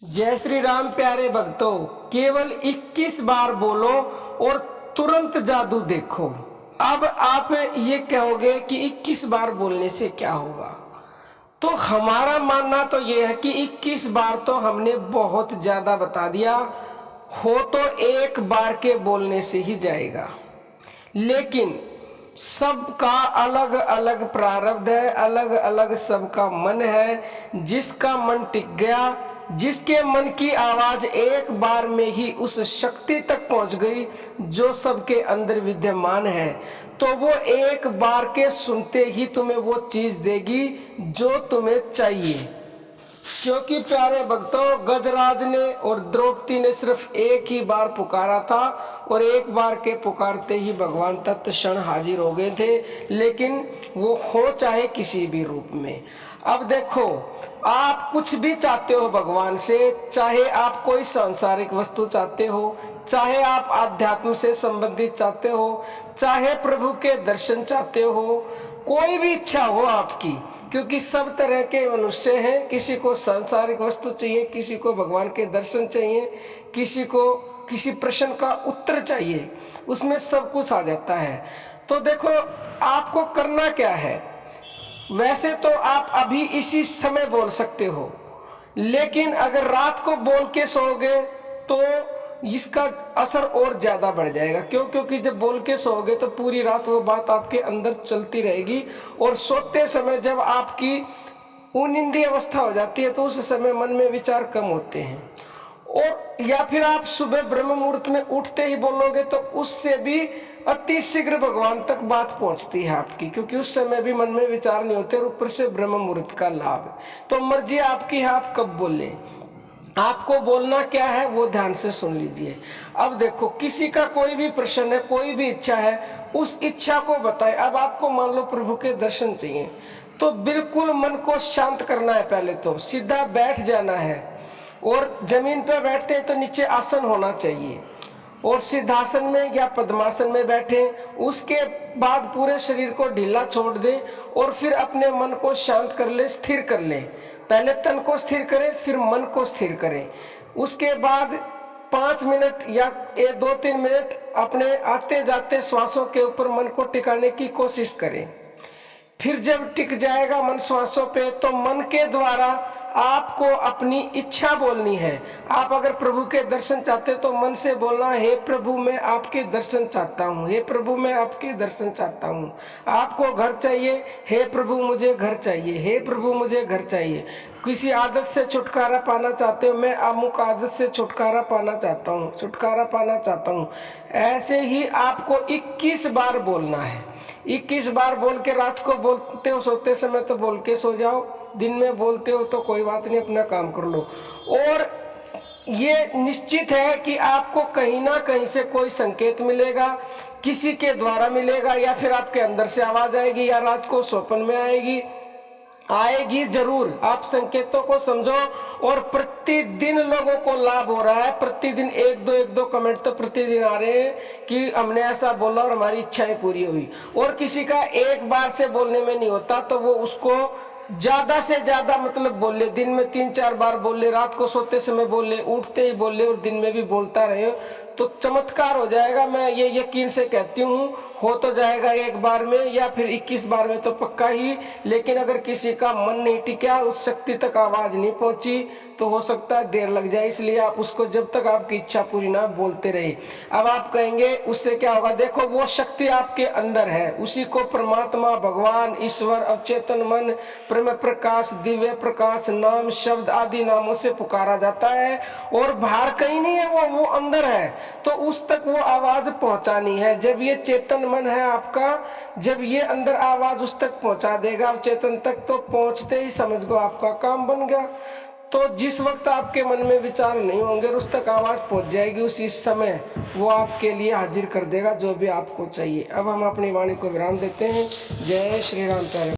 जय श्री राम प्यारे भक्तों, केवल 21 बार बोलो और तुरंत जादू देखो। अब आप ये कहोगे कि 21 बार बोलने से क्या होगा? तो हमारा मानना तो ये है कि 21 बार तो हमने बहुत ज्यादा बता दिया, हो तो एक बार के बोलने से ही जाएगा। लेकिन सबका अलग अलग प्रारब्ध है, अलग अलग सबका मन है। जिसका मन टिक गया, जिसके मन की आवाज एक बार में ही उस शक्ति तक पहुंच गई जो सबके अंदर विद्यमान है, तो वो एक बार के सुनते ही तुम्हें वो चीज देगी जो तुम्हें चाहिए। क्योंकि प्यारे भक्तों, गजराज ने और द्रौपदी ने सिर्फ एक ही बार पुकारा था और एक बार के पुकारते ही भगवान तत्क्षण हाजिर हो गए थे, लेकिन वो हो चाहे किसी भी रूप में। अब देखो, आप कुछ भी चाहते हो भगवान से, चाहे आप कोई सांसारिक वस्तु चाहते हो, चाहे आप आध्यात्म से संबंधित चाहते हो, चाहे प्रभु के दर्शन चाहते हो, कोई भी इच्छा हो आपकी, क्योंकि सब तरह के मनुष्य हैं। किसी को सांसारिक वस्तु चाहिए, किसी को भगवान के दर्शन चाहिए, किसी को किसी प्रश्न का उत्तर चाहिए, उसमें सब कुछ आ जाता है। तो देखो, आपको करना क्या है? वैसे तो आप अभी इसी समय बोल सकते हो, लेकिन अगर रात को बोल के सोओगे तो इसका असर और ज्यादा बढ़ जाएगा। क्यों? क्योंकि जब बोल के सोओगे तो पूरी रात वो बात आपके अंदर चलती रहेगी, और सोते समय जब आपकी उनिंदी अवस्था हो जाती है तो उस समय मन में विचार कम होते हैं। और या फिर आप सुबह ब्रह्म मुहूर्त में उठते ही बोलोगे तो उससे भी अति शीघ्र भगवान तक बात पहुंचती है आपकी, क्योंकि उस समय भी मन में विचार नहीं होते और ऊपर से ब्रह्म मुहूर्त का लाभ है। तो मर्जी आपकी है, आप कब बोले। आपको बोलना क्या है वो ध्यान से सुन लीजिए। अब देखो, किसी का कोई भी प्रश्न है, कोई भी इच्छा है, उस इच्छा को बताए। अब आपको मान लो प्रभु के दर्शन चाहिए, तो बिल्कुल मन को शांत करना है। पहले तो सीधा बैठ जाना है, और जमीन पर बैठते हैं तो नीचे आसन होना चाहिए, और सिद्धासन में या पद्मासन में बैठे। उसके बाद पूरे शरीर को ढीला छोड़ दे और फिर अपने मन को शांत कर ले, स्थिर कर ले। पहले तन को स्थिर करें, फिर मन को स्थिर करें। उसके बाद 5 मिनट या 2-3 मिनट अपने आते जाते श्वासों के ऊपर मन को टिकाने की कोशिश करें। फिर जब टिक जाएगा मन श्वासों पे, तो मन के द्वारा आपको अपनी इच्छा बोलनी है। आप अगर प्रभु के दर्शन चाहते तो मन से बोलना, हे प्रभु मैं आपके दर्शन चाहता हूँ, हे प्रभु मैं आपके दर्शन चाहता हूँ। आपको घर चाहिए, हे प्रभु मुझे घर चाहिए, हे प्रभु मुझे घर चाहिए। किसी आदत से छुटकारा पाना चाहते हो, मैं अमुक आदत से छुटकारा पाना चाहता हूँ, छुटकारा पाना चाहता हूँ। ऐसे ही आपको 21 बार बोलना है। 21 बार बोल के रात को बोलते हो, सोते समय तो बोल के सो जाओ, दिन में बोलते हो तो कोई बात नहीं, अपना काम कर लो। और ये निश्चित है कि आपको कहीं ना कहीं से कोई संकेत मिलेगा, किसी के द्वारा मिलेगा, या फिर आपके अंदर से आवाज आएगी, या रात को स्वप्न में आएगी जरूर। आप संकेतों को समझो, और प्रतिदिन लोगों को लाभ हो रहा है। प्रतिदिन एक दो कमेंट तो प्रतिदिन आ रहे हैं कि हमने ऐसा बोला और हमारी इच्छाएं पूरी हुई। और किसी का एक बार से बोलने में नहीं होता, तो वो उसको ज्यादा से ज्यादा मतलब बोले, दिन में 3-4 बार बोले, रात को सोते समय बोले, उठते ही बोले, और दिन में भी बोलता रहे, तो चमत्कार हो जाएगा। मैं ये यकीन से कहती हूँ, हो तो जाएगा एक बार में या फिर 21 बार में तो पक्का ही। लेकिन अगर किसी का मन नहीं टिका, उस शक्ति तक आवाज नहीं पहुंची, तो हो सकता है देर लग जाए। इसलिए आप उसको जब तक आपकी इच्छा पूरी ना बोलते रहे। अब आप कहेंगे उससे क्या होगा? देखो, वो शक्ति आपके अंदर है, उसी को परमात्मा, भगवान, ईश्वर, अवचेतन मन, प्रेम प्रकाश, दिव्य प्रकाश, नाम, शब्द आदि नामों से पुकारा जाता है। और बाहर कहीं नहीं है, वो अंदर है, तो उस तक वो आवाज पहुंचानी है। जब ये चेतन मन है आपका, जब ये अंदर आवाज उस तक पहुंचा देगा, चेतन तक, तो पहुंचते ही समझ लो आपका काम बन गया। तो जिस वक्त आपके मन में विचार नहीं होंगे, उस तक आवाज पहुंच जाएगी, उसी समय वो आपके लिए हाजिर कर देगा जो भी आपको चाहिए। अब हम अपनी वाणी को विराम देते हैं। जय श्री राम। प्यारे